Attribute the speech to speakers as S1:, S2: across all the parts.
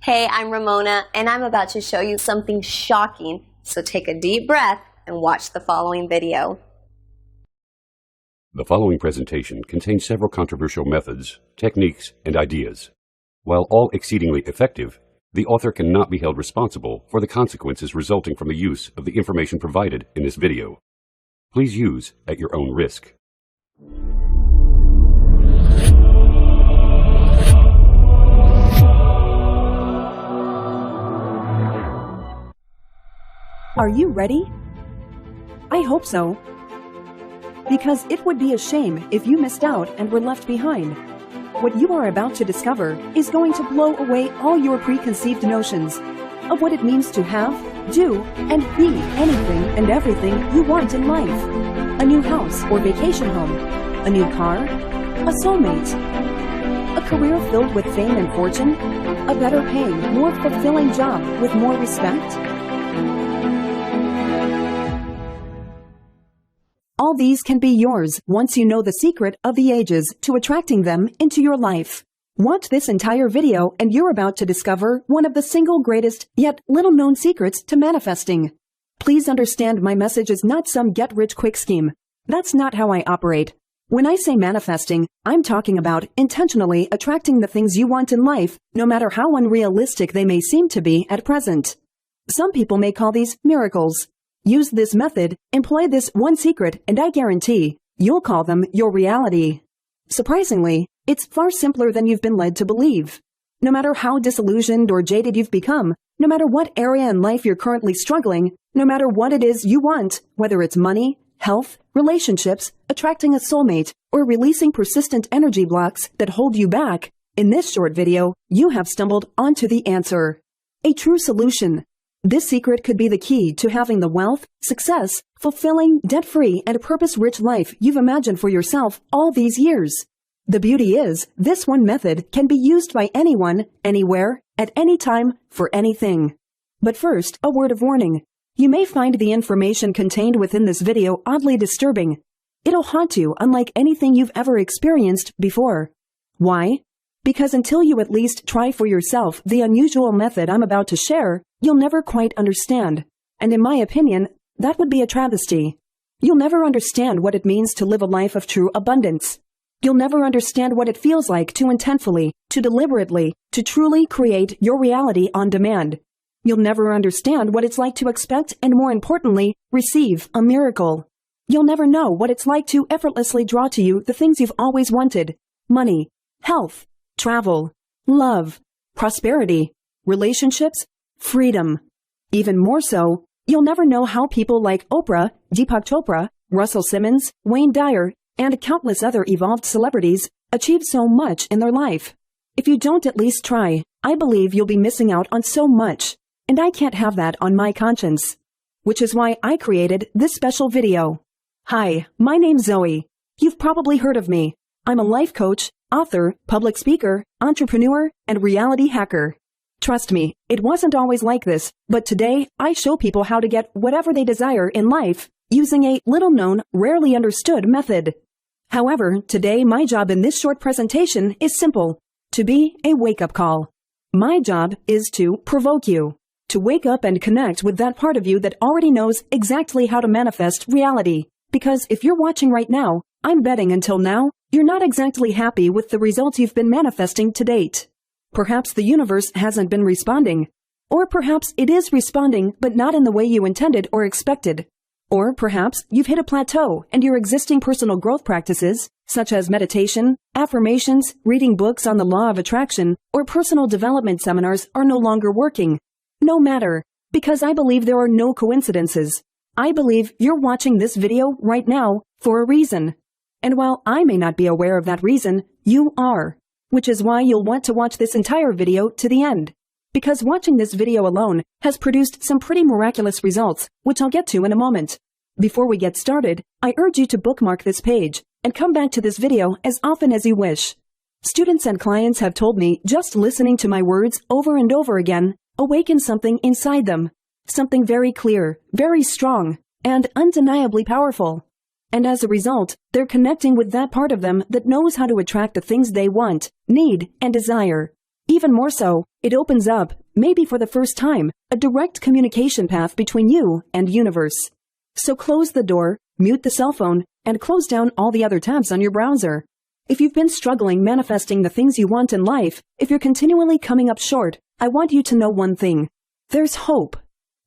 S1: Hey, I'm Ramona, and I'm about to show you something shocking, so take a deep breath and watch the following video.
S2: The following presentation contains several controversial methods, techniques, and ideas. While all exceedingly effective, the author cannot be held responsible for the consequences resulting from the use of the information provided in this video. Please use at your own risk.
S3: Are you ready? I hope so. Because it would be a shame if you missed out and were left behind. What you are about to discover is going to blow away all your preconceived notions of what it means to have, do, and be anything and everything you want in life. A new house or vacation home, a new car, a soulmate, a career filled with fame and fortune, a better paying, more fulfilling job with more respect. All these can be yours once you know the secret of the ages to attracting them into your life. Watch this entire video and you're about to discover one of the single greatest yet little known secrets to manifesting. Please understand my message is not some get-rich-quick scheme. That's not how I operate. When I say manifesting, I'm talking about intentionally attracting the things you want in life, no matter how unrealistic they may seem to be at present. Some people may call these miracles. Use this method, employ this one secret, and I guarantee you'll call them your reality. Surprisingly, it's far simpler than you've been led to believe. No matter how disillusioned or jaded you've become, no matter what area in life you're currently struggling, no matter what it is you want, whether it's money, health, relationships, attracting a soulmate, or releasing persistent energy blocks that hold you back, in this short video, you have stumbled onto the answer. A true solution. This secret could be the key to having the wealth, success, fulfilling, debt-free, and purpose-rich life you've imagined for yourself all these years. The beauty is, this one method can be used by anyone, anywhere, at any time, for anything. But first, a word of warning. You may find the information contained within this video oddly disturbing. It'll haunt you unlike anything you've ever experienced before. Why? Because until you at least try for yourself the unusual method I'm about to share, you'll never quite understand. And in my opinion, that would be a travesty. You'll never understand what it means to live a life of true abundance. You'll never understand what it feels like to intentfully, to deliberately, to truly create your reality on demand. You'll never understand what it's like to expect and, more importantly, receive a miracle. You'll never know what it's like to effortlessly draw to you the things you've always wanted: money, health, travel, love, prosperity, relationships, freedom. Even more so, you'll never know how people like Oprah, Deepak Chopra, Russell Simmons, Wayne Dyer, and countless other evolved celebrities achieve so much in their life. If you don't at least try, I believe you'll be missing out on so much, and I can't have that on my conscience. Which is why I created this special video. Hi, my name's Zoe. You've probably heard of me. I'm a life coach, author, public speaker, entrepreneur, and reality hacker. Trust me, it wasn't always like this, but today I show people how to get whatever they desire in life using a little-known, rarely understood method. However, today my job in this short presentation is simple: to be a wake-up call. My job is to provoke you, to wake up and connect with that part of you that already knows exactly how to manifest reality. Because if you're watching right now, I'm betting until now, you're not exactly happy with the results you've been manifesting to date. Perhaps the universe hasn't been responding. Or perhaps it is responding, but not in the way you intended or expected. Or perhaps you've hit a plateau and your existing personal growth practices, such as meditation, affirmations, reading books on the law of attraction, or personal development seminars are no longer working. No matter, because I believe there are no coincidences. I believe you're watching this video right now for a reason. And while I may not be aware of that reason, you are. Which is why you'll want to watch this entire video to the end. Because watching this video alone has produced some pretty miraculous results, which I'll get to in a moment. Before we get started, I urge you to bookmark this page and come back to this video as often as you wish. Students and clients have told me just listening to my words over and over again awakens something inside them. Something very clear, very strong, and undeniably powerful. And as a result, they're connecting with that part of them that knows how to attract the things they want, need, and desire. Even more so, it opens up, maybe for the first time, a direct communication path between you and universe. So close the door, mute the cell phone, and close down all the other tabs on your browser. If you've been struggling manifesting the things you want in life, if you're continually coming up short, I want you to know one thing. There's hope.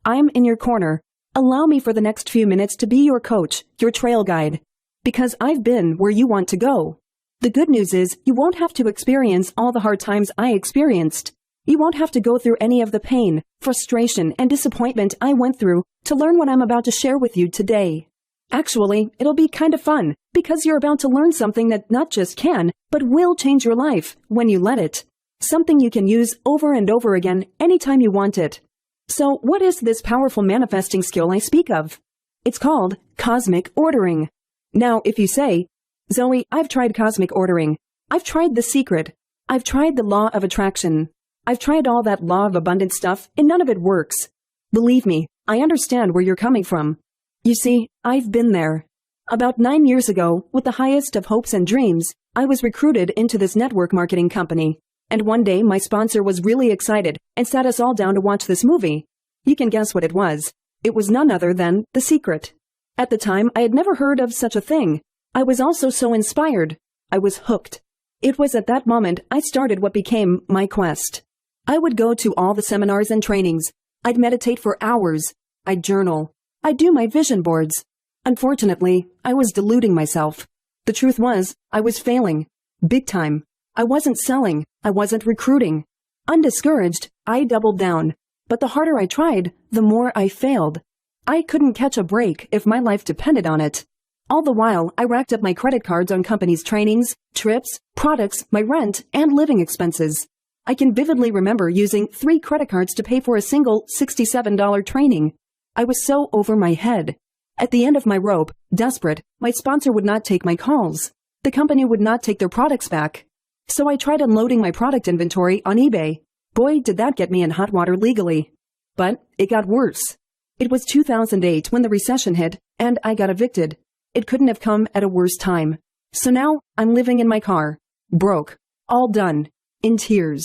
S3: I'm in your corner. Allow me for the next few minutes to be your coach, your trail guide. Because I've been where you want to go. The good news is you won't have to experience all the hard times I experienced. You won't have to go through any of the pain, frustration, and disappointment I went through to learn what I'm about to share with you today. Actually, it'll be kind of fun because you're about to learn something that not just can, but will change your life when you let it. Something you can use over and over again anytime you want it. So what is this powerful manifesting skill I speak of? It's called cosmic ordering. Now, if you say, Zoe, I've tried cosmic ordering. I've tried The Secret. I've tried the law of attraction. I've tried all that law of abundance stuff, and none of it works. Believe me, I understand where you're coming from. You see, I've been there. About 9 years ago, with the highest of hopes and dreams, I was recruited into this network marketing company. And one day, my sponsor was really excited and sat us all down to watch this movie. You can guess what it was. It was none other than The Secret. At the time, I had never heard of such a thing. I was also so inspired. I was hooked. It was at that moment I started what became my quest. I would go to all the seminars and trainings. I'd meditate for hours. I'd journal. I'd do my vision boards. Unfortunately, I was deluding myself. The truth was, I was failing. Big time. I wasn't selling. I wasn't recruiting. Undiscouraged, I doubled down. But the harder I tried, the more I failed. I couldn't catch a break if my life depended on it. All the while, I racked up my credit cards on companies' trainings, trips, products, my rent, and living expenses. I can vividly remember using 3 credit cards to pay for a single $67 training. I was so over my head. At the end of my rope, desperate, my sponsor would not take my calls. The company would not take their products back. So I tried unloading my product inventory on eBay. Boy, did that get me in hot water legally. But it got worse. It was 2008 when the recession hit, and I got evicted. It couldn't have come at a worse time. So now I'm living in my car, broke, all done, in tears.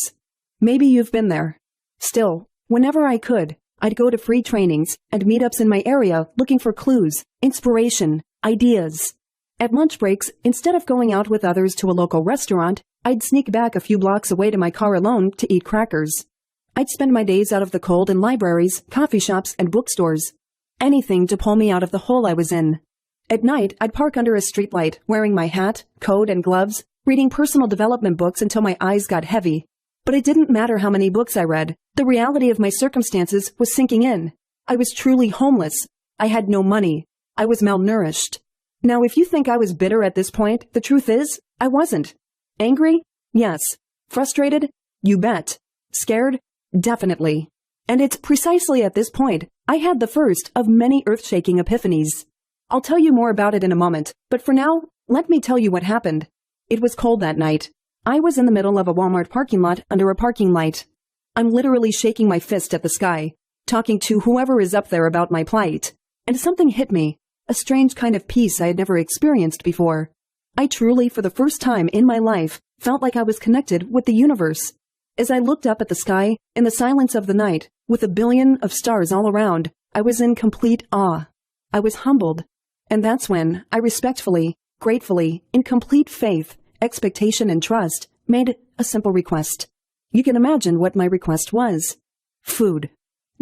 S3: Maybe you've been there. Still, whenever I could, I'd go to free trainings and meetups in my area looking for clues, inspiration, ideas. At lunch breaks, instead of going out with others to a local restaurant, I'd sneak back a few blocks away to my car alone to eat crackers. I'd spend my days out of the cold in libraries, coffee shops, and bookstores. Anything to pull me out of the hole I was in. At night, I'd park under a streetlight, wearing my hat, coat, and gloves, reading personal development books until my eyes got heavy. But it didn't matter how many books I read. The reality of my circumstances was sinking in. I was truly homeless. I had no money. I was malnourished. Now, if you think I was bitter at this point, the truth is, I wasn't. Angry? Yes. Frustrated? You bet. Scared? Definitely. And it's precisely at this point I had the first of many earth-shaking epiphanies. I'll tell you more about it in a moment, but for now, let me tell you what happened. It was cold that night. I was in the middle of a Walmart parking lot under a parking light. I'm literally shaking my fist at the sky, talking to whoever is up there about my plight. And something hit me, a strange kind of peace I had never experienced before. I truly, for the first time in my life, felt like I was connected with the universe. As I looked up at the sky, in the silence of the night, with a billion of stars all around, I was in complete awe. I was humbled. And that's when I respectfully, gratefully, in complete faith, expectation, and trust, made a simple request. You can imagine what my request was. Food.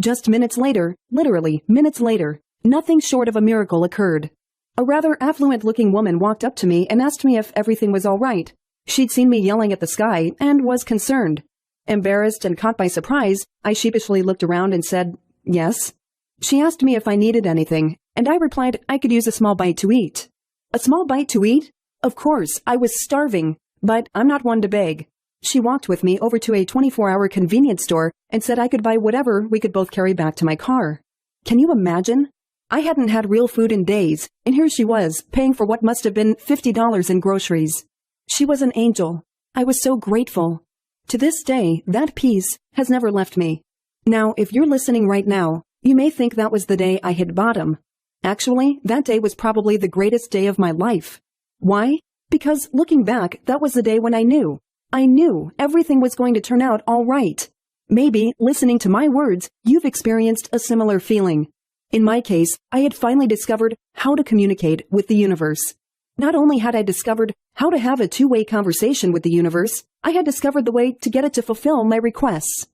S3: Just minutes later, literally minutes later, nothing short of a miracle occurred. A rather affluent-looking woman walked up to me and asked me if everything was all right. She'd seen me yelling at the sky and was concerned. Embarrassed and caught by surprise, I sheepishly looked around and said, yes. She asked me if I needed anything, and I replied I could use a small bite to eat. A small bite to eat? Of course, I was starving, but I'm not one to beg. She walked with me over to a 24-hour convenience store and said I could buy whatever we could both carry back to my car. Can you imagine? I hadn't had real food in days, and here she was, paying for what must have been $50 in groceries. She was an angel. I was so grateful. To this day, that peace has never left me. Now, if you're listening right now, you may think that was the day I hit bottom. Actually, that day was probably the greatest day of my life. Why? Because looking back, that was the day when I knew. I knew everything was going to turn out all right. Maybe, listening to my words, you've experienced a similar feeling. In my case, I had finally discovered how to communicate with the universe. Not only had I discovered how to have a two-way conversation with the universe, I had discovered the way to get it to fulfill my requests.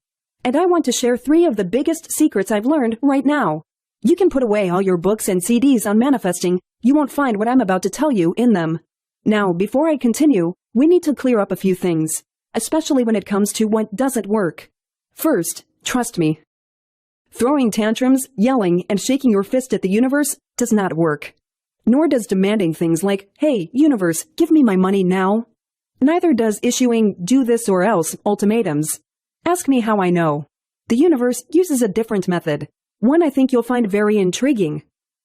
S3: And I want to share 3 of the biggest secrets I've learned right now. You can put away all your books and CDs on manifesting. You won't find what I'm about to tell you in them. Now, before I continue, we need to clear up a few things, especially when it comes to what doesn't work. First, trust me. Throwing tantrums, yelling, and shaking your fist at the universe does not work. Nor does demanding things like, "Hey, universe, give me my money now." Neither does issuing "do this or else" ultimatums. Ask me how I know. The universe uses a different method, one I think you'll find very intriguing.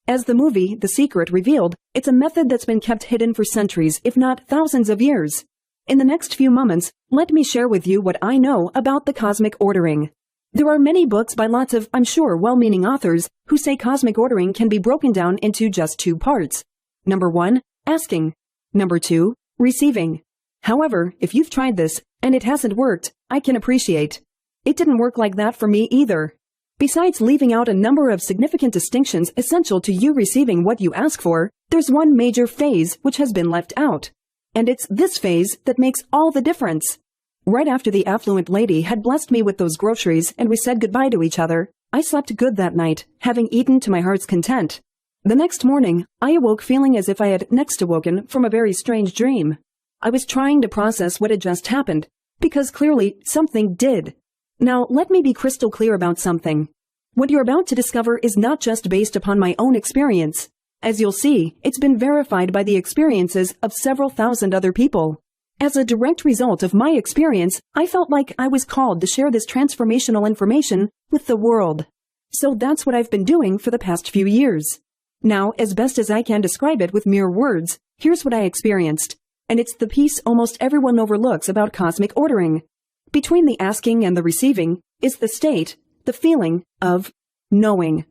S3: As the movie The Secret revealed, it's a method that's been kept hidden for centuries, if not thousands of years. In the next few moments, let me share with you what I know about the cosmic ordering. There are many books by lots of, I'm sure, well-meaning authors who say cosmic ordering can be broken down into just 2 parts. Number 1, asking. Number 2, receiving. However, if you've tried this and it hasn't worked, I can appreciate. It didn't work like that for me either. Besides leaving out a number of significant distinctions essential to you receiving what you ask for, there's one major phase which has been left out. And it's this phase that makes all the difference. Right after the affluent lady had blessed me with those groceries and we said goodbye to each other, I slept good that night, having eaten to my heart's content. The next morning, I awoke feeling as if I had next awoken from a very strange dream. I was trying to process what had just happened, because clearly something did. Now, let me be crystal clear about something. What you're about to discover is not just based upon my own experience. As you'll see, it's been verified by the experiences of several thousand other people. As a direct result of my experience, I felt like I was called to share this transformational information with the world. So that's what I've been doing for the past few years. Now, as best as I can describe it with mere words, here's what I experienced. And it's the piece almost everyone overlooks about cosmic ordering. Between the asking and the receiving is the state, the feeling of knowing.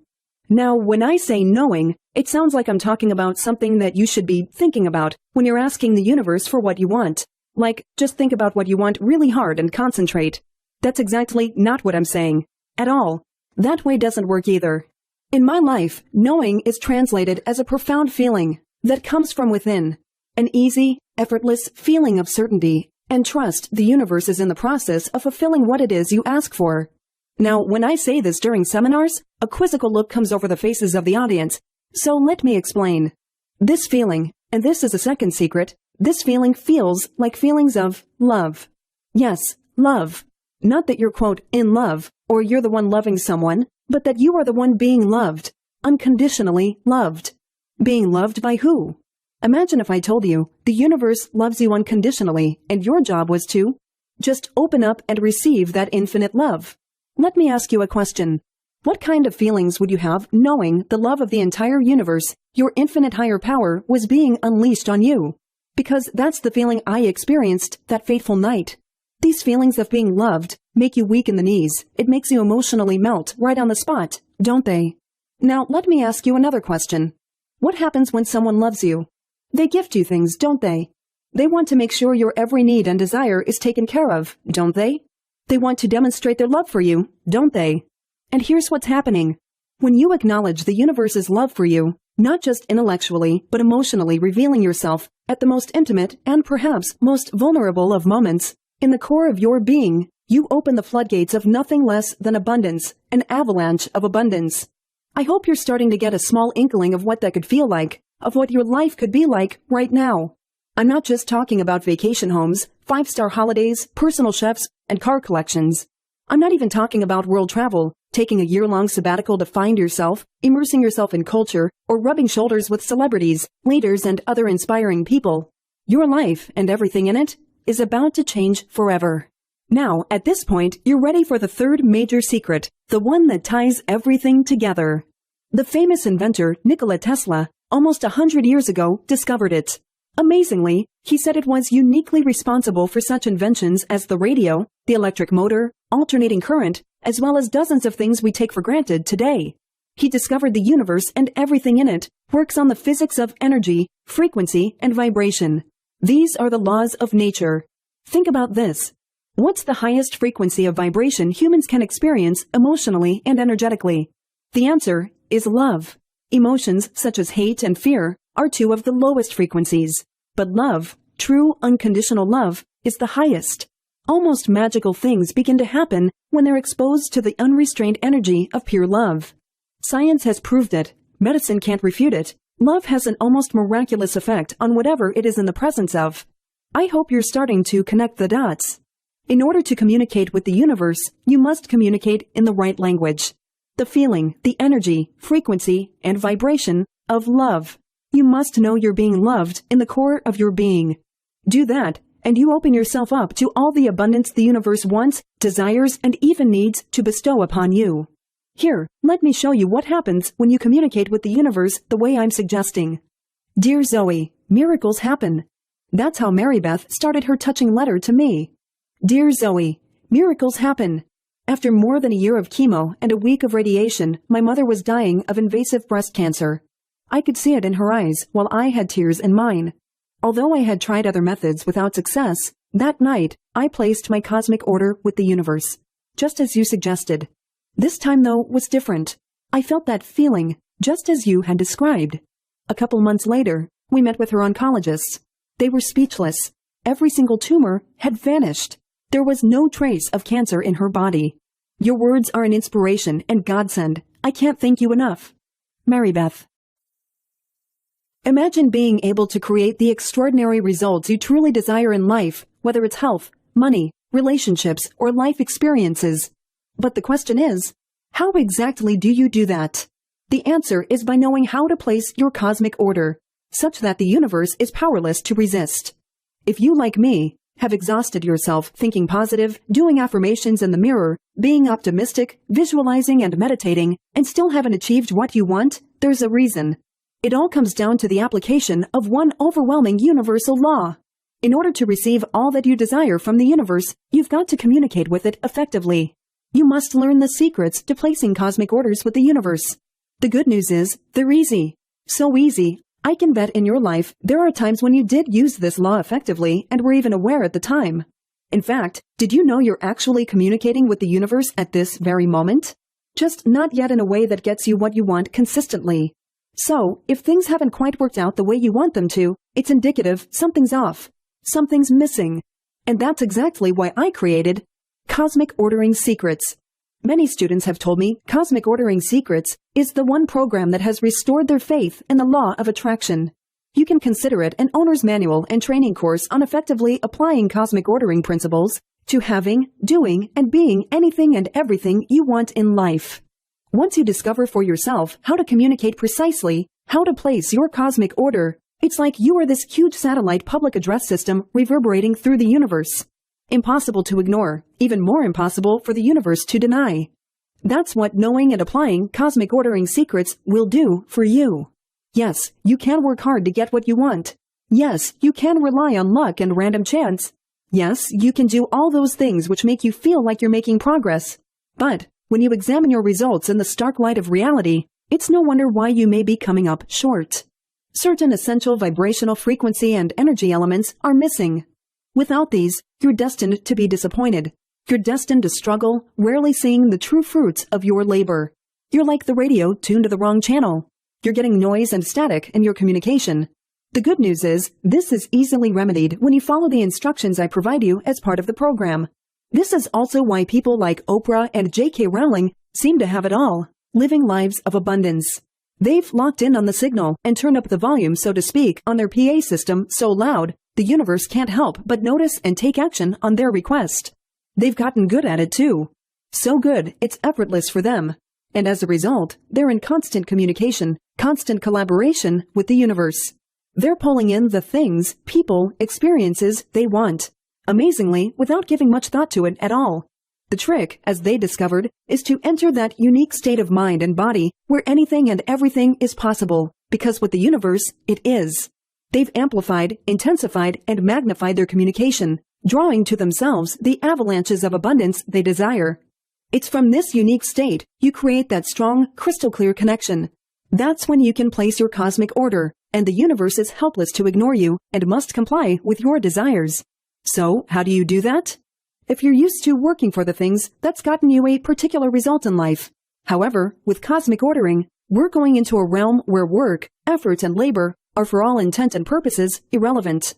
S3: Now, when I say knowing, it sounds like I'm talking about something that you should be thinking about when you're asking the universe for what you want. Like, just think about what you want really hard and concentrate. That's exactly not what I'm saying. At all. That way doesn't work either. In my life, knowing is translated as a profound feeling that comes from within. An easy, effortless feeling of certainty and trust the universe is in the process of fulfilling what it is you ask for. Now, when I say this during seminars, a quizzical look comes over the faces of the audience. So let me explain. This feeling, and this is a second secret, this feeling feels like feelings of love. Yes, love. Not that you're, quote, in love, or you're the one loving someone, but that you are the one being loved. Unconditionally loved. Being loved by who? Imagine if I told you the universe loves you unconditionally, and your job was to just open up and receive that infinite love. Let me ask you a question. What kind of feelings would you have knowing the love of the entire universe, your infinite higher power, was being unleashed on you? Because that's the feeling I experienced that fateful night. These feelings of being loved make you weak in the knees. It makes you emotionally melt right on the spot, don't they? Now, let me ask you another question. What happens when someone loves you? They gift you things, don't they? They want to make sure your every need and desire is taken care of, don't they? They want to demonstrate their love for you, don't they? And here's what's happening. When you acknowledge the universe's love for you, not just intellectually, but emotionally revealing yourself at the most intimate and perhaps most vulnerable of moments, in the core of your being, you open the floodgates of nothing less than abundance, an avalanche of abundance. I hope you're starting to get a small inkling of what that could feel like, of what your life could be like right now. I'm not just talking about vacation homes, 5-star holidays, personal chefs, and car collections. I'm not even talking about world travel, taking a year-long sabbatical to find yourself, immersing yourself in culture, or rubbing shoulders with celebrities, leaders, and other inspiring people. Your life, and everything in it, is about to change forever. Now, at this point, you're ready for the third major secret, the one that ties everything together. The famous inventor, Nikola Tesla, almost 100 years ago, discovered it. Amazingly, he said it was uniquely responsible for such inventions as the radio, the electric motor, alternating current, as well as dozens of things we take for granted today. He discovered the universe and everything in it works on the physics of energy, frequency, and vibration. These are the laws of nature. Think about this. What's the highest frequency of vibration humans can experience emotionally and energetically? The answer is love. Emotions such as hate and fear are two of the lowest frequencies. But love, true unconditional love, is the highest. Almost magical things begin to happen when they're exposed to the unrestrained energy of pure love. Science has proved it. Medicine can't refute it. Love has an almost miraculous effect on whatever it is in the presence of. I hope you're starting to connect the dots. In order to communicate with the universe, you must communicate in the right language. The feeling, the energy, frequency, and vibration of love. You must know you're being loved in the core of your being. Do that, and you open yourself up to all the abundance the universe wants, desires, and even needs to bestow upon you. Here, let me show you what happens when you communicate with the universe the way I'm suggesting. Dear Zoe, miracles happen. That's how Mary Beth started her touching letter to me. Dear Zoe, miracles happen. After more than a year of chemo and a week of radiation, my mother was dying of invasive breast cancer. I could see it in her eyes while I had tears in mine. Although I had tried other methods without success, that night I placed my cosmic order with the universe, just as you suggested. This time, though, was different. I felt that feeling, just as you had described. A couple months later, we met with her oncologists. They were speechless. Every single tumor had vanished. There was no trace of cancer in her body. Your words are an inspiration and godsend. I can't thank you enough. Mary Beth. Imagine being able to create the extraordinary results you truly desire in life, whether it's health, money, relationships, or life experiences. But the question is, how exactly do you do that? The answer is by knowing how to place your cosmic order, such that the universe is powerless to resist. If you, like me, have exhausted yourself thinking positive, doing affirmations in the mirror, being optimistic, visualizing and meditating, and still haven't achieved what you want, there's a reason. It all comes down to the application of one overwhelming universal law. In order to receive all that you desire from the universe, you've got to communicate with it effectively. You must learn the secrets to placing cosmic orders with the universe. The good news is, they're easy. So easy, I can bet in your life there are times when you did use this law effectively and were even aware at the time. In fact, did you know you're actually communicating with the universe at this very moment? Just not yet in a way that gets you what you want consistently. So, if things haven't quite worked out the way you want them to, it's indicative something's off. Something's missing. And that's exactly why I created Cosmic Ordering Secrets. Many students have told me Cosmic Ordering Secrets is the one program that has restored their faith in the law of attraction. You can consider it an owner's manual and training course on effectively applying cosmic ordering principles to having, doing, and being anything and everything you want in life. Once you discover for yourself how to communicate precisely, how to place your cosmic order, it's like you are this huge satellite public address system reverberating through the universe. Impossible to ignore, even more impossible for the universe to deny. That's what knowing and applying cosmic ordering secrets will do for you. Yes, you can work hard to get what you want. Yes, you can rely on luck and random chance. Yes, you can do all those things which make you feel like you're making progress. But when you examine your results in the stark light of reality, it's no wonder why you may be coming up short. Certain essential vibrational frequency and energy elements are missing. Without these, you're destined to be disappointed. You're destined to struggle, rarely seeing the true fruits of your labor. You're like the radio tuned to the wrong channel. You're getting noise and static in your communication. The good news is, this is easily remedied when you follow the instructions I provide you as part of the program. This is also why people like Oprah and J.K. Rowling seem to have it all, living lives of abundance. They've locked in on the signal and turned up the volume, so to speak, on their PA system so loud, the universe can't help but notice and take action on their request. They've gotten good at it too. So good, it's effortless for them. And as a result, they're in constant communication, constant collaboration with the universe. They're pulling in the things, people, experiences they want. Amazingly, without giving much thought to it at all. The trick, as they discovered, is to enter that unique state of mind and body where anything and everything is possible, because with the universe, it is. They've amplified, intensified, and magnified their communication, drawing to themselves the avalanches of abundance they desire. It's from this unique state you create that strong, crystal-clear connection. That's when you can place your cosmic order, and the universe is helpless to ignore you and must comply with your desires. So, how do you do that? If you're used to working for the things that's gotten you a particular result in life. However, with cosmic ordering, we're going into a realm where work, effort, and labor are for all intent and purposes irrelevant.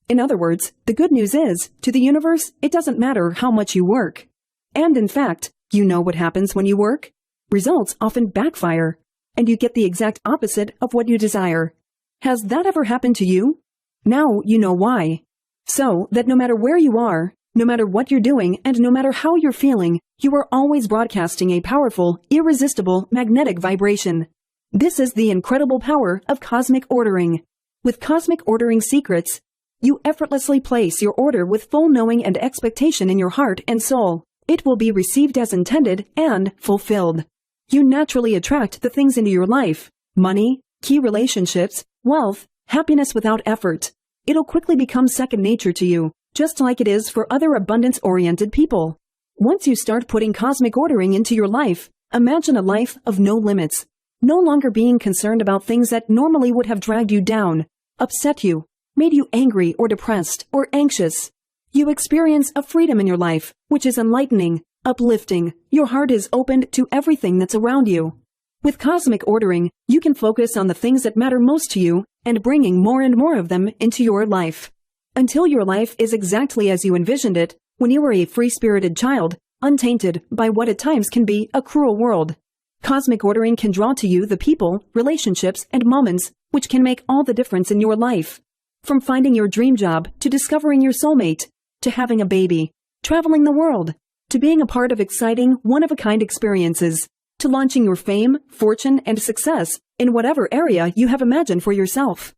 S3: In other words, the good news is, to the universe, it doesn't matter how much you work. And in fact, you know what happens when you work? Results often backfire, and you get the exact opposite of what you desire. Has that ever happened to you? Now you know why. So that no matter where you are, no matter what you're doing, and no matter how you're feeling, you are always broadcasting a powerful, irresistible, magnetic vibration. This is the incredible power of cosmic ordering. With cosmic ordering secrets, you effortlessly place your order with full knowing and expectation in your heart and soul. It will be received as intended and fulfilled. You naturally attract the things into your life: money, key relationships, wealth, happiness without effort. It'll quickly become second nature to you, just like it is for other abundance-oriented people. Once you start putting cosmic ordering into your life, imagine a life of no limits, no longer being concerned about things that normally would have dragged you down, upset you, made you angry or depressed or anxious. You experience a freedom in your life, which is enlightening, uplifting. Your heart is opened to everything that's around you. With cosmic ordering, you can focus on the things that matter most to you and bringing more and more of them into your life. Until your life is exactly as you envisioned it when you were a free-spirited child, untainted by what at times can be a cruel world. Cosmic ordering can draw to you the people, relationships, and moments which can make all the difference in your life. From finding your dream job, to discovering your soulmate, to having a baby, traveling the world, to being a part of exciting, one-of-a-kind experiences, to launching your fame, fortune, and success in whatever area you have imagined for yourself.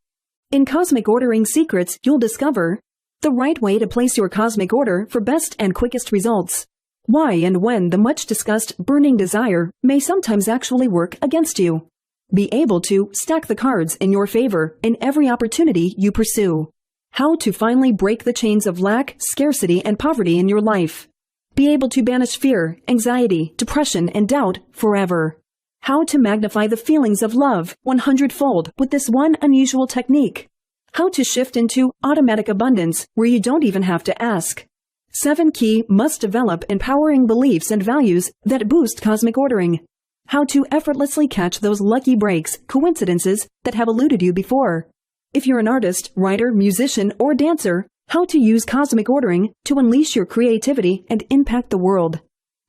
S3: In Cosmic Ordering Secrets, you'll discover the right way to place your cosmic order for best and quickest results. Why and when the much-discussed burning desire may sometimes actually work against you. Be able to stack the cards in your favor in every opportunity you pursue. How to finally break the chains of lack, scarcity, and poverty in your life. Be able to banish fear, anxiety, depression, and doubt forever. How to magnify the feelings of love 100-fold with this one unusual technique. How to shift into automatic abundance where you don't even have to ask. 7 key must-develop empowering beliefs and values that boost cosmic ordering. How to effortlessly catch those lucky breaks, coincidences that have eluded you before. If you're an artist, writer, musician, or dancer, how to use cosmic ordering to unleash your creativity and impact the world.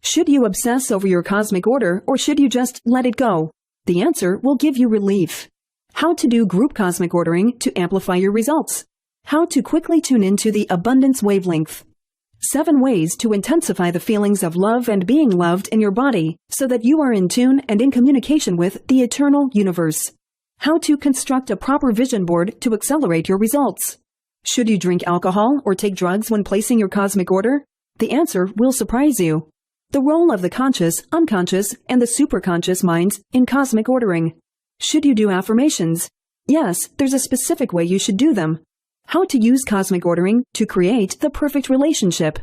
S3: Should you obsess over your cosmic order or should you just let it go? The answer will give you relief. How to do group cosmic ordering to amplify your results. How to quickly tune into the abundance wavelength. 7 ways to intensify the feelings of love and being loved in your body so that you are in tune and in communication with the eternal universe. How to construct a proper vision board to accelerate your results. Should you drink alcohol or take drugs when placing your cosmic order? The answer will surprise you. The role of the conscious, unconscious, and the superconscious minds in cosmic ordering. Should you do affirmations? Yes, there's a specific way you should do them. How to use cosmic ordering to create the perfect relationship.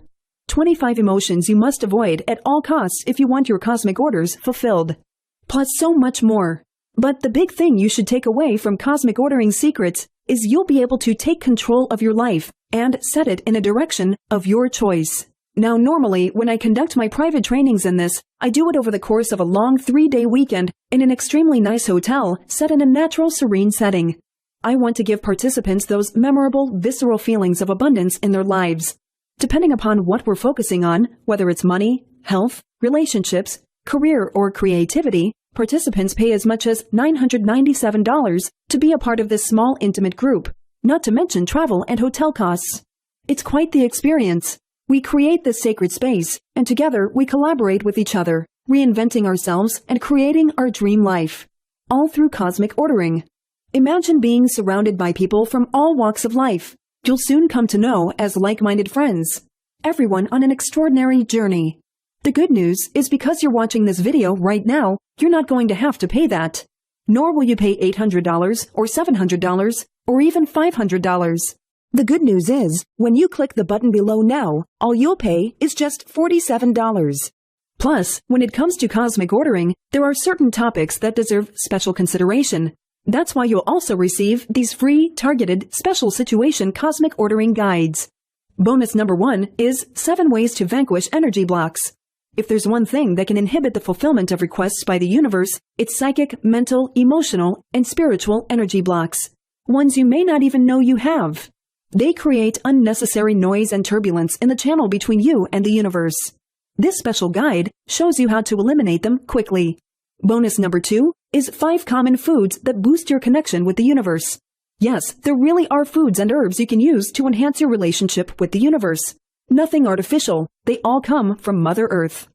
S3: 25 emotions you must avoid at all costs if you want your cosmic orders fulfilled. Plus so much more. But the big thing you should take away from Cosmic Ordering Secrets is you'll be able to take control of your life and set it in a direction of your choice. Now, normally, when I conduct my private trainings in this, I do it over the course of a long 3-day weekend in an extremely nice hotel set in a natural, serene setting. I want to give participants those memorable, visceral feelings of abundance in their lives. Depending upon what we're focusing on, whether it's money, health, relationships, career, or creativity, participants pay as much as $997 to be a part of this small, intimate group, not to mention travel and hotel costs. It's quite the experience. We create this sacred space, and together we collaborate with each other, reinventing ourselves and creating our dream life, all through cosmic ordering. Imagine being surrounded by people from all walks of life. You'll soon come to know as like-minded friends. Everyone on an extraordinary journey. The good news is because you're watching this video right now, you're not going to have to pay that. Nor will you pay $800 or $700 or even $500. The good news is, when you click the button below now, all you'll pay is just $47. Plus, when it comes to cosmic ordering, there are certain topics that deserve special consideration. That's why you'll also receive these free, targeted, special situation cosmic ordering guides. Bonus number 1 is 7 ways to vanquish energy blocks. If there's one thing that can inhibit the fulfillment of requests by the universe, it's psychic, mental, emotional, and spiritual energy blocks. Ones you may not even know you have. They create unnecessary noise and turbulence in the channel between you and the universe. This special guide shows you how to eliminate them quickly. Bonus number 2 is 5 common foods that boost your connection with the universe. Yes, there really are foods and herbs you can use to enhance your relationship with the universe. Nothing artificial, they all come from Mother Earth.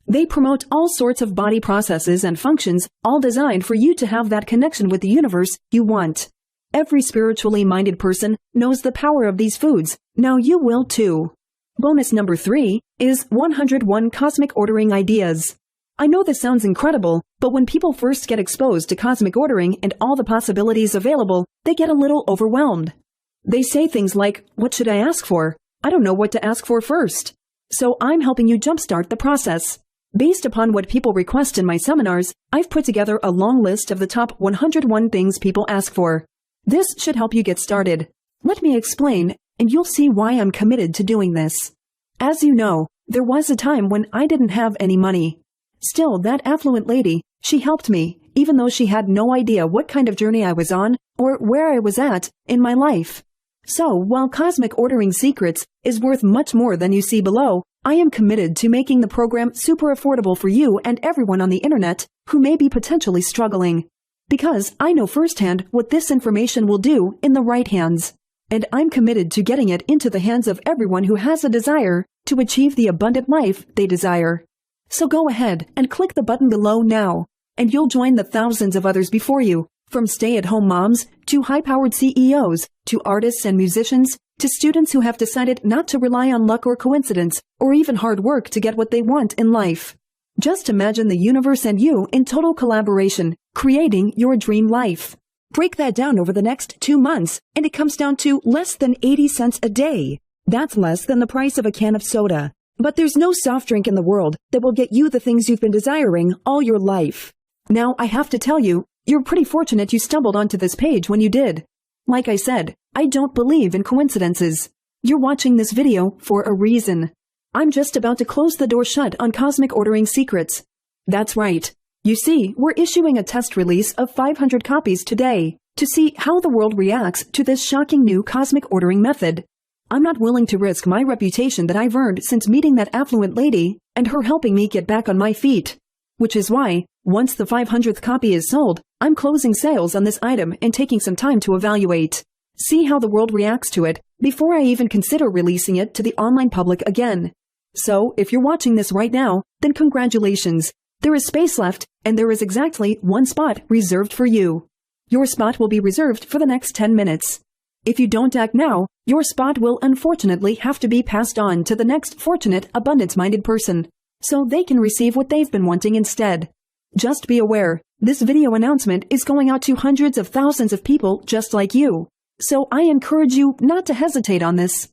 S3: They promote all sorts of body processes and functions, all designed for you to have that connection with the universe you want. Every spiritually minded person knows the power of these foods. Now you will too. Bonus number 3 is 101 cosmic ordering ideas. I know this sounds incredible, but when people first get exposed to cosmic ordering and all the possibilities available, they get a little overwhelmed. They say things like, "What should I ask for? I don't know what to ask for first." So I'm helping you jumpstart the process. Based upon what people request in my seminars, I've put together a long list of the top 101 things people ask for. This should help you get started. Let me explain, and you'll see why I'm committed to doing this. As you know, there was a time when I didn't have any money. Still, that affluent lady, she helped me, even though she had no idea what kind of journey I was on or where I was at in my life. So, while Cosmic Ordering Secrets is worth much more than you see below, I am committed to making the program super affordable for you and everyone on the internet who may be potentially struggling. Because I know firsthand what this information will do in the right hands. And I'm committed to getting it into the hands of everyone who has a desire to achieve the abundant life they desire. So go ahead and click the button below now, and you'll join the thousands of others before you, from stay-at-home moms to high-powered CEOs, to artists and musicians, to students who have decided not to rely on luck or coincidence, or even hard work to get what they want in life. Just imagine the universe and you in total collaboration, creating your dream life. Break that down over the next 2 months, and it comes down to less than 80 cents a day. That's less than the price of a can of soda. But there's no soft drink in the world that will get you the things you've been desiring all your life. Now, I have to tell you, you're pretty fortunate you stumbled onto this page when you did. Like I said, I don't believe in coincidences. You're watching this video for a reason. I'm just about to close the door shut on Cosmic Ordering Secrets. That's right. You see, we're issuing a test release of 500 copies today to see how the world reacts to this shocking new cosmic ordering method. I'm not willing to risk my reputation that I've earned since meeting that affluent lady and her helping me get back on my feet. Which is why, once the 500th copy is sold, I'm closing sales on this item and taking some time to evaluate. See how the world reacts to it before I even consider releasing it to the online public again. So, if you're watching this right now, then congratulations. There is space left, and there is exactly 1 spot reserved for you. Your spot will be reserved for the next 10 minutes. If you don't act now, your spot will unfortunately have to be passed on to the next fortunate, abundance-minded person, so they can receive what they've been wanting instead. Just be aware, this video announcement is going out to hundreds of thousands of people just like you. So I encourage you not to hesitate on this.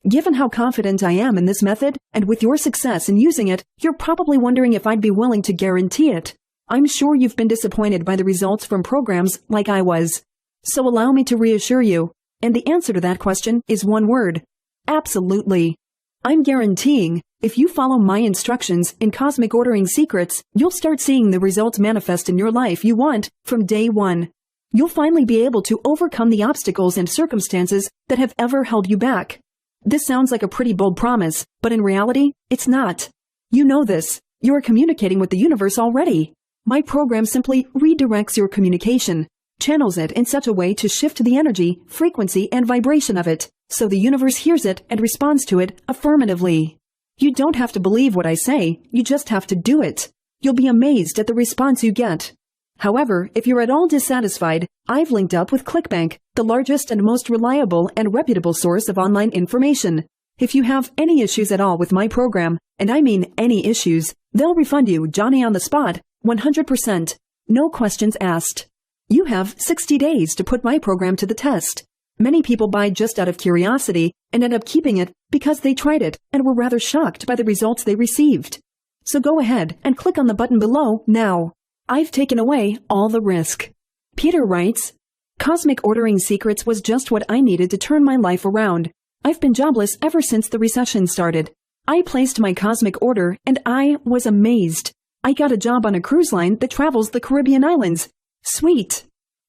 S3: Given how confident I am in this method, and with your success in using it, you're probably wondering if I'd be willing to guarantee it. I'm sure you've been disappointed by the results from programs like I was. So allow me to reassure you, and the answer to that question is one word: absolutely. I'm guaranteeing, if you follow my instructions in Cosmic Ordering Secrets, you'll start seeing the results manifest in your life you want from day one. You'll finally be able to overcome the obstacles and circumstances that have ever held you back. This sounds like a pretty bold promise, but in reality, it's not. You know this. You're communicating with the universe already. My program simply redirects your communication, channels it in such a way to shift the energy, frequency, and vibration of it, so the universe hears it and responds to it affirmatively. You don't have to believe what I say, you just have to do it. You'll be amazed at the response you get. However, if you're at all dissatisfied, I've linked up with ClickBank, the largest and most reliable and reputable source of online information. If you have any issues at all with my program, and I mean any issues, they'll refund you Johnny on the spot, 100%. No questions asked. You have 60 days to put my program to the test. Many people buy just out of curiosity and end up keeping it because they tried it and were rather shocked by the results they received. So go ahead and click on the button below now. I've taken away all the risk. Peter writes, Cosmic Ordering Secrets was just what I needed to turn my life around. I've been jobless ever since the recession started. I placed my cosmic order and I was amazed. I got a job on a cruise line that travels the Caribbean islands. Sweet.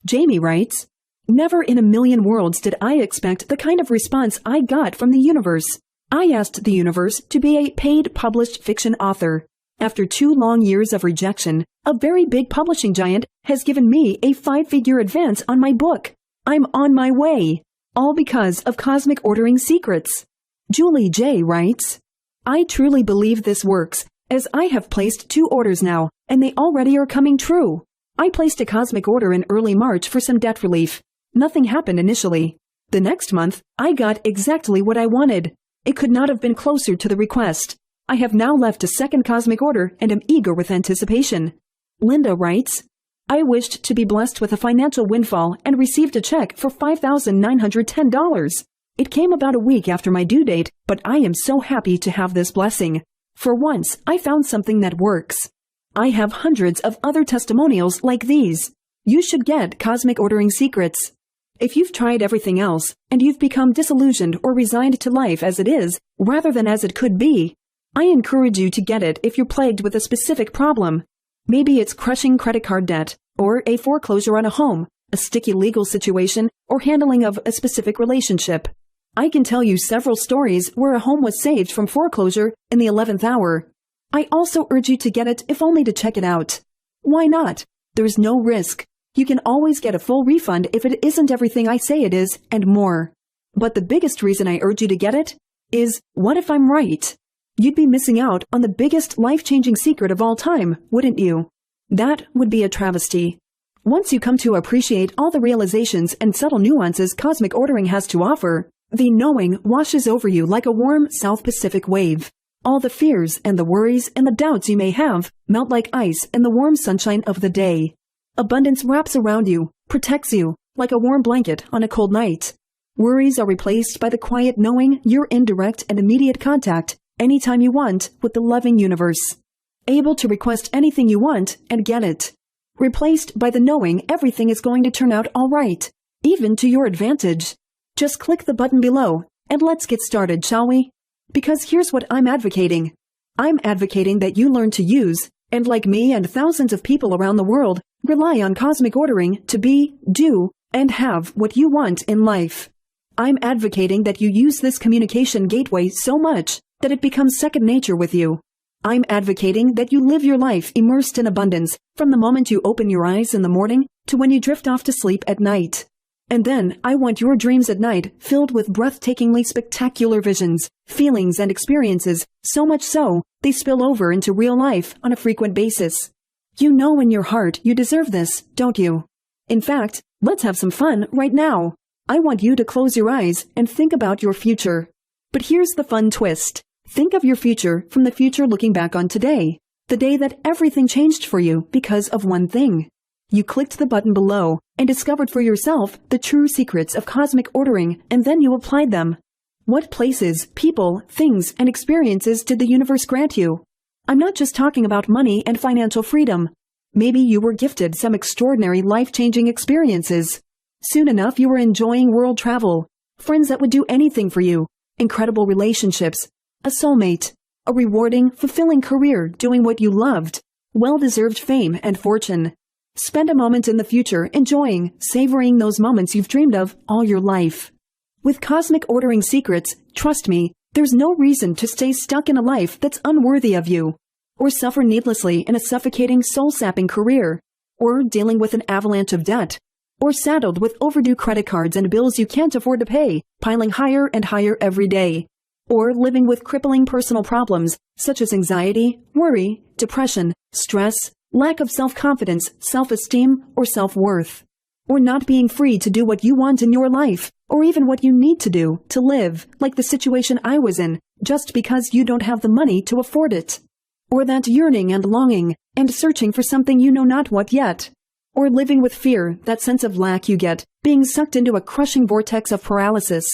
S3: Jamie writes, never in a million worlds did I expect the kind of response I got from the universe. I asked the universe to be a paid published fiction author. After 2 long years of rejection, a very big publishing giant has given me a 5-figure advance on my book. I'm on my way. All because of cosmic ordering secrets. Julie J. writes, I truly believe this works, as I have placed 2 orders now, and they already are coming true. I placed a cosmic order in early March for some debt relief. Nothing happened initially. The next month, I got exactly what I wanted. It could not have been closer to the request. I have now left a second cosmic order and am eager with anticipation. Linda writes, I wished to be blessed with a financial windfall and received a check for $5,910. It came about a week after my due date, but I am so happy to have this blessing. For once, I found something that works. I have hundreds of other testimonials like these. You should get Cosmic Ordering Secrets. If you've tried everything else, and you've become disillusioned or resigned to life as it is, rather than as it could be, I encourage you to get it if you're plagued with a specific problem. Maybe it's crushing credit card debt, or a foreclosure on a home, a sticky legal situation, or handling of a specific relationship. I can tell you several stories where a home was saved from foreclosure in the 11th hour. I also urge you to get it if only to check it out. Why not? There's no risk. You can always get a full refund if it isn't everything I say it is, and more. But the biggest reason I urge you to get it is, what if I'm right? You'd be missing out on the biggest life-changing secret of all time, wouldn't you? That would be a travesty. Once you come to appreciate all the realizations and subtle nuances cosmic ordering has to offer, the knowing washes over you like a warm South Pacific wave. All the fears and the worries and the doubts you may have melt like ice in the warm sunshine of the day. Abundance wraps around you, protects you, like a warm blanket on a cold night. Worries are replaced by the quiet knowing you're in direct and immediate contact anytime you want with the loving universe. Able to request anything you want and get it. Replaced by the knowing everything is going to turn out all right, even to your advantage. Just click the button below and let's get started, shall we? Because here's what I'm advocating. I'm advocating that you learn to use, and like me and thousands of people around the world, rely on cosmic ordering to be, do, and have what you want in life. I'm advocating that you use this communication gateway so much that it becomes second nature with you. I'm advocating that you live your life immersed in abundance from the moment you open your eyes in the morning to when you drift off to sleep at night. And then I want your dreams at night filled with breathtakingly spectacular visions, feelings, and experiences, so much so they spill over into real life on a frequent basis. You know in your heart you deserve this, don't you? In fact, let's have some fun right now. I want you to close your eyes and think about your future. But here's the fun twist. Think of your future from the future looking back on today, the day that everything changed for you because of one thing. You clicked the button below and discovered for yourself the true secrets of cosmic ordering, and then you applied them. What places, people, things, and experiences did the universe grant you? I'm not just talking about money and financial freedom. Maybe you were gifted some extraordinary life-changing experiences. Soon enough, you were enjoying world travel, friends that would do anything for you, incredible relationships, a soulmate, a rewarding, fulfilling career doing what you loved, well-deserved fame and fortune. Spend a moment in the future enjoying, savoring those moments you've dreamed of all your life. With Cosmic Ordering Secrets, trust me, there's no reason to stay stuck in a life that's unworthy of you, or suffer needlessly in a suffocating, soul-sapping career, or dealing with an avalanche of debt, or saddled with overdue credit cards and bills you can't afford to pay, piling higher and higher every day, or living with crippling personal problems such as anxiety, worry, depression, stress, lack of self-confidence, self-esteem, or self-worth, or not being free to do what you want in your life, or even what you need to do to live, like the situation I was in, just because you don't have the money to afford it, or that yearning and longing and searching for something you know not what yet, or living with fear, that sense of lack you get, being sucked into a crushing vortex of paralysis,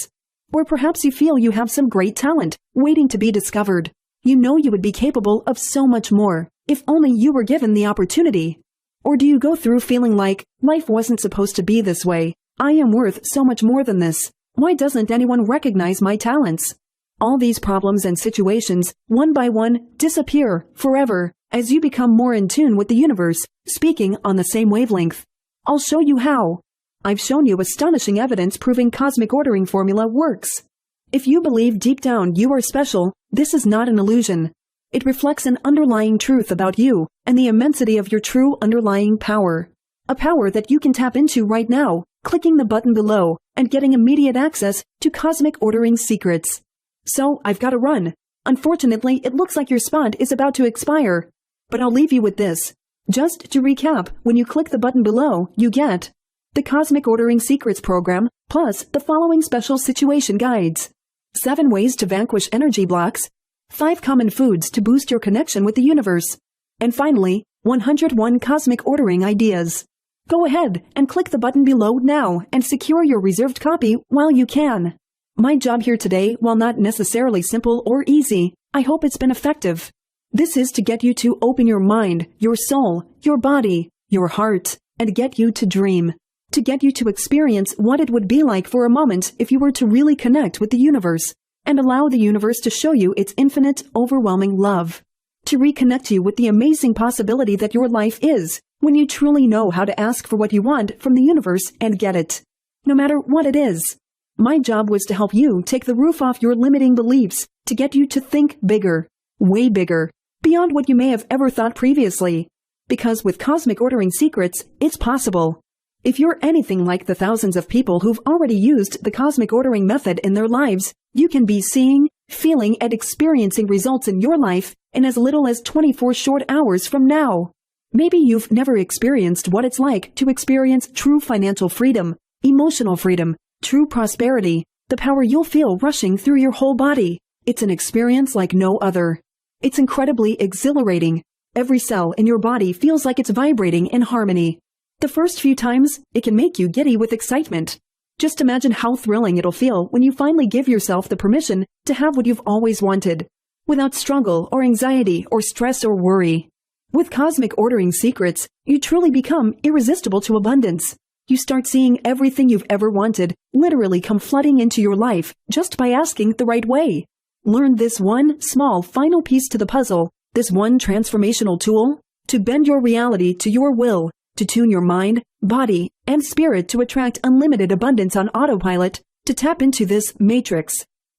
S3: or perhaps you feel you have some great talent waiting to be discovered. You know you would be capable of so much more if only you were given the opportunity. Or do you go through feeling like life wasn't supposed to be this way? I am worth so much more than this. Why doesn't anyone recognize my talents? All these problems and situations, one by one, disappear forever as you become more in tune with the universe, speaking on the same wavelength. I'll show you how. I've shown you astonishing evidence proving cosmic ordering formula works. If you believe deep down you are special, this is not an illusion. It reflects an underlying truth about you and the immensity of your true underlying power. A power that you can tap into right now, clicking the button below and getting immediate access to cosmic ordering secrets. So, I've got to run. Unfortunately, it looks like your spot is about to expire. But I'll leave you with this. Just to recap, when you click the button below, you get the Cosmic Ordering Secrets program, plus the following special situation guides. 7 ways to vanquish energy blocks, 5 common foods to boost your connection with the universe, and finally, 101 cosmic ordering ideas. Go ahead and click the button below now and secure your reserved copy while you can. My job here today, while not necessarily simple or easy, I hope it's been effective. This is to get you to open your mind, your soul, your body, your heart, and get you to dream. To get you to experience what it would be like for a moment if you were to really connect with the universe and allow the universe to show you its infinite, overwhelming love. To reconnect you with the amazing possibility that your life is when you truly know how to ask for what you want from the universe and get it, no matter what it is. My job was to help you take the roof off your limiting beliefs, to get you to think bigger, way bigger, beyond what you may have ever thought previously. Because with Cosmic Ordering Secrets, it's possible. If you're anything like the thousands of people who've already used the Cosmic Ordering method in their lives, you can be seeing, feeling, and experiencing results in your life in as little as 24 short hours from now. Maybe you've never experienced what it's like to experience true financial freedom, emotional freedom, true prosperity, the power you'll feel rushing through your whole body. It's an experience like no other. It's incredibly exhilarating. Every cell in your body feels like it's vibrating in harmony. The first few times, it can make you giddy with excitement. Just imagine how thrilling it'll feel when you finally give yourself the permission to have what you've always wanted, without struggle or anxiety or stress or worry. With Cosmic Ordering Secrets, you truly become irresistible to abundance. You start seeing everything you've ever wanted literally come flooding into your life just by asking the right way. Learn this one small final piece to the puzzle, this one transformational tool, to bend your reality to your will, to tune your mind, body, and spirit to attract unlimited abundance on autopilot, to tap into this matrix.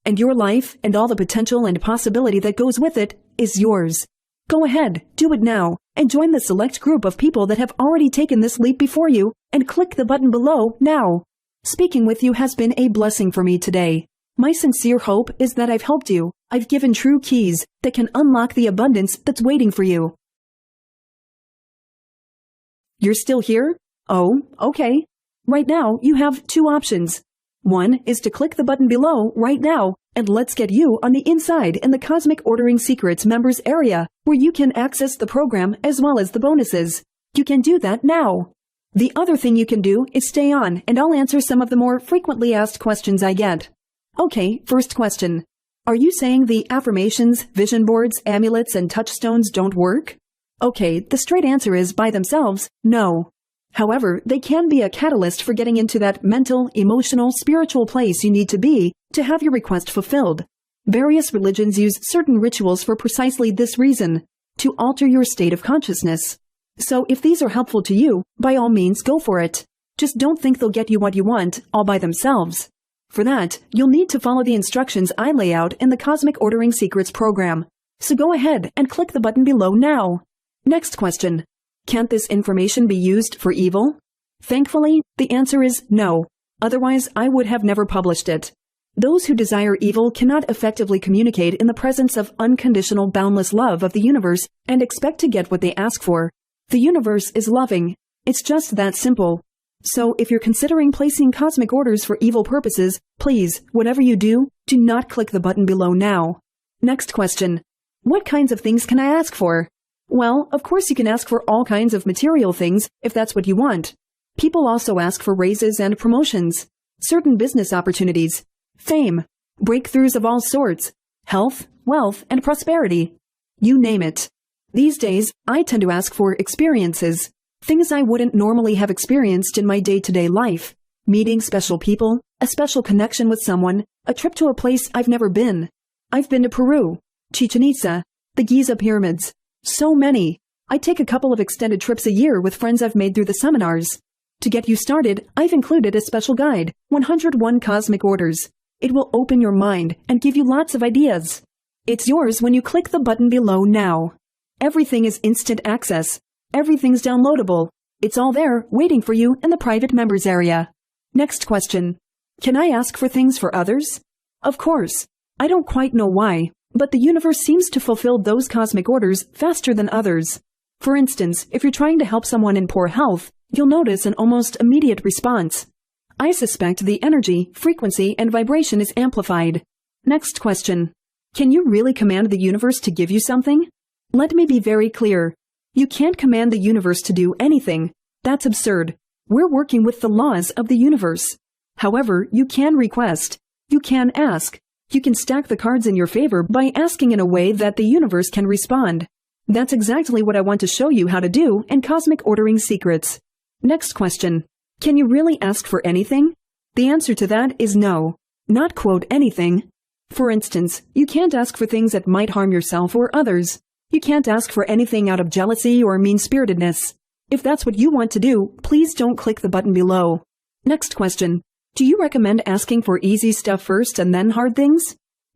S3: And your life and all the potential and possibility that goes with it is yours. Go ahead, do it now, and join the select group of people that have already taken this leap before you, and click the button below now. Speaking with you has been a blessing for me today. My sincere hope is that I've helped you. I've given true keys that can unlock the abundance that's waiting for you. You're still here? Oh, okay. Right now, you have 2 options. One is to click the button below right now, and let's get you on the inside in the Cosmic Ordering Secrets members area, where you can access the program as well as the bonuses. You can do that now. The other thing you can do is stay on, and I'll answer some of the more frequently asked questions I get. Okay, first question. Are you saying the affirmations, vision boards, amulets, and touchstones don't work? Okay, the straight answer is, by themselves, no. However, they can be a catalyst for getting into that mental, emotional, spiritual place you need to be to have your request fulfilled. Various religions use certain rituals for precisely this reason, to alter your state of consciousness. So if these are helpful to you, by all means go for it. Just don't think they'll get you what you want all by themselves. For that, you'll need to follow the instructions I lay out in the Cosmic Ordering Secrets program. So go ahead and click the button below now. Next question. Can't this information be used for evil? Thankfully, the answer is no. Otherwise, I would have never published it. Those who desire evil cannot effectively communicate in the presence of unconditional, boundless love of the universe and expect to get what they ask for. The universe is loving. It's just that simple. So if you're considering placing cosmic orders for evil purposes, please, whatever you do, do not click the button below now. Next question. What kinds of things can I ask for? Well, of course you can ask for all kinds of material things if that's what you want. People also ask for raises and promotions, certain business opportunities, fame, breakthroughs of all sorts, health, wealth, and prosperity. You name it. These days, I tend to ask for experiences, things I wouldn't normally have experienced in my day-to-day life, meeting special people, a special connection with someone, a trip to a place I've never been. I've been to Peru, Chichen Itza, the Giza pyramids. So many. I take a couple of extended trips a year with friends I've made through the seminars. To get you started, I've included a special guide, 101 Cosmic Orders. It will open your mind and give you lots of ideas. It's yours when you click the button below now. Everything is instant access. Everything's downloadable. It's all there, waiting for you in the private members area. Next question. Can I ask for things for others? Of course. I don't quite know why, but the universe seems to fulfill those cosmic orders faster than others. For instance, if you're trying to help someone in poor health, you'll notice an almost immediate response. I suspect the energy, frequency, and vibration is amplified. Next question. Can you really command the universe to give you something? Let me be very clear. You can't command the universe to do anything. That's absurd. We're working with the laws of the universe. However, you can request. You can ask. You can stack the cards in your favor by asking in a way that the universe can respond. That's exactly what I want to show you how to do in Cosmic Ordering Secrets. Next question. Can you really ask for anything? The answer to that is no. Not quote anything. For instance, you can't ask for things that might harm yourself or others. You can't ask for anything out of jealousy or mean-spiritedness. If that's what you want to do, please don't click the button below. Next question. Do you recommend asking for easy stuff first and then hard things?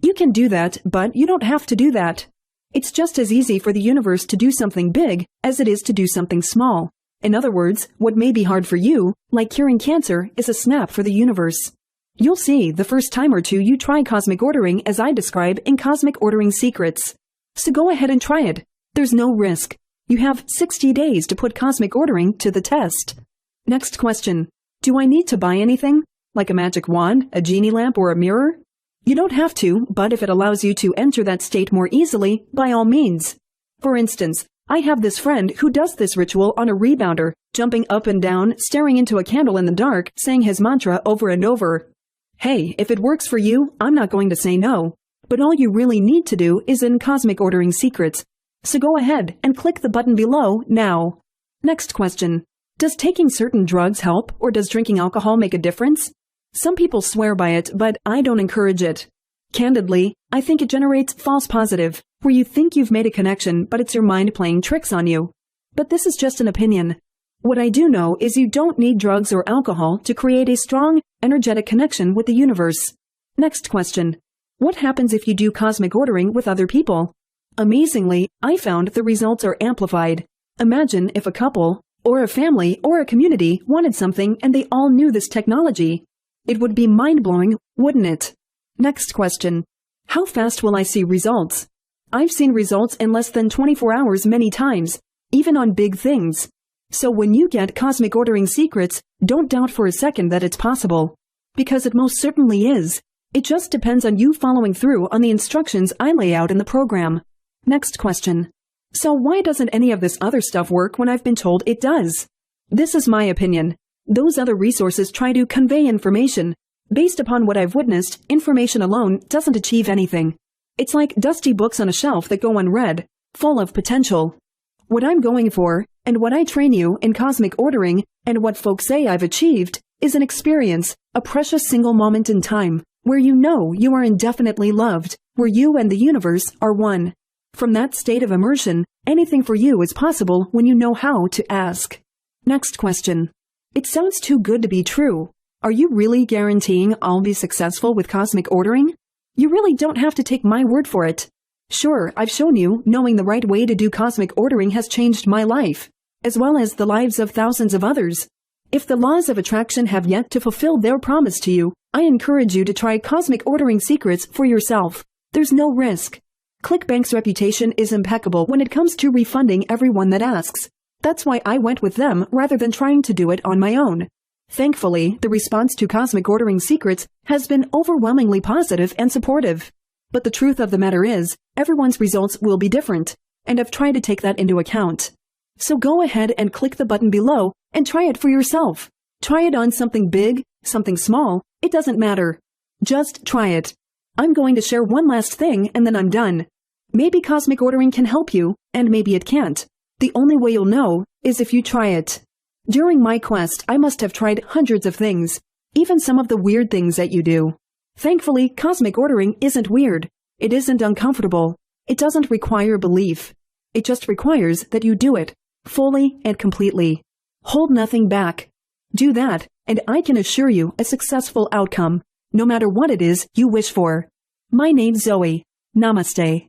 S3: You can do that, but you don't have to do that. It's just as easy for the universe to do something big as it is to do something small. In other words, what may be hard for you, like curing cancer, is a snap for the universe. You'll see the first time or two you try cosmic ordering as I describe in Cosmic Ordering Secrets. So go ahead and try it. There's no risk. You have 60 days to put cosmic ordering to the test. Next question. Do I need to buy anything? Like a magic wand, a genie lamp, or a mirror? You don't have to, but if it allows you to enter that state more easily, by all means. For instance, I have this friend who does this ritual on a rebounder, jumping up and down, staring into a candle in the dark, saying his mantra over and over. Hey, if it works for you, I'm not going to say no. But all you really need to do is in Cosmic Ordering Secrets. So go ahead and click the button below now. Next question. Does taking certain drugs help, or does drinking alcohol make a difference? Some people swear by it, but I don't encourage it. Candidly, I think it generates false positive, where you think you've made a connection, but it's your mind playing tricks on you. But this is just an opinion. What I do know is you don't need drugs or alcohol to create a strong, energetic connection with the universe. Next question. What happens if you do cosmic ordering with other people? Amazingly, I found the results are amplified. Imagine if a couple, or a family, or a community wanted something and they all knew this technology. It would be mind-blowing, wouldn't it? Next question. How fast will I see results? I've seen results in less than 24 hours many times, even on big things. So when you get Cosmic Ordering Secrets, don't doubt for a second that it's possible. Because it most certainly is. It just depends on you following through on the instructions I lay out in the program. Next question. So why doesn't any of this other stuff work when I've been told it does? This is my opinion. Those other resources try to convey information. Based upon what I've witnessed, information alone doesn't achieve anything. It's like dusty books on a shelf that go unread, full of potential. What I'm going for, and what I train you in cosmic ordering, and what folks say I've achieved, is an experience, a precious single moment in time, where you know you are indefinitely loved, where you and the universe are one. From that state of immersion, anything for you is possible when you know how to ask. Next question. It sounds too good to be true. Are you really guaranteeing I'll be successful with cosmic ordering? You really don't have to take my word for it. Sure, I've shown you knowing the right way to do cosmic ordering has changed my life, as well as the lives of thousands of others. If the laws of attraction have yet to fulfill their promise to you, I encourage you to try Cosmic Ordering Secrets for yourself. There's no risk. ClickBank's reputation is impeccable when it comes to refunding everyone that asks. That's why I went with them rather than trying to do it on my own. Thankfully, the response to Cosmic Ordering Secrets has been overwhelmingly positive and supportive. But the truth of the matter is, everyone's results will be different, and I've tried to take that into account. So go ahead and click the button below and try it for yourself. Try it on something big, something small, it doesn't matter. Just try it. I'm going to share one last thing and then I'm done. Maybe cosmic ordering can help you, and maybe it can't. The only way you'll know is if you try it. During my quest, I must have tried hundreds of things. even some of the weird things that you do. Thankfully, cosmic ordering isn't weird. It isn't uncomfortable. It doesn't require belief. It just requires that you do it, fully and completely. Hold nothing back. Do that, and I can assure you a successful outcome, no matter what it is you wish for. My name's Zoe. Namaste.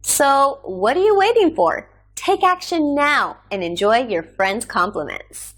S1: So, what are you waiting for? Take action now and enjoy your friends' compliments.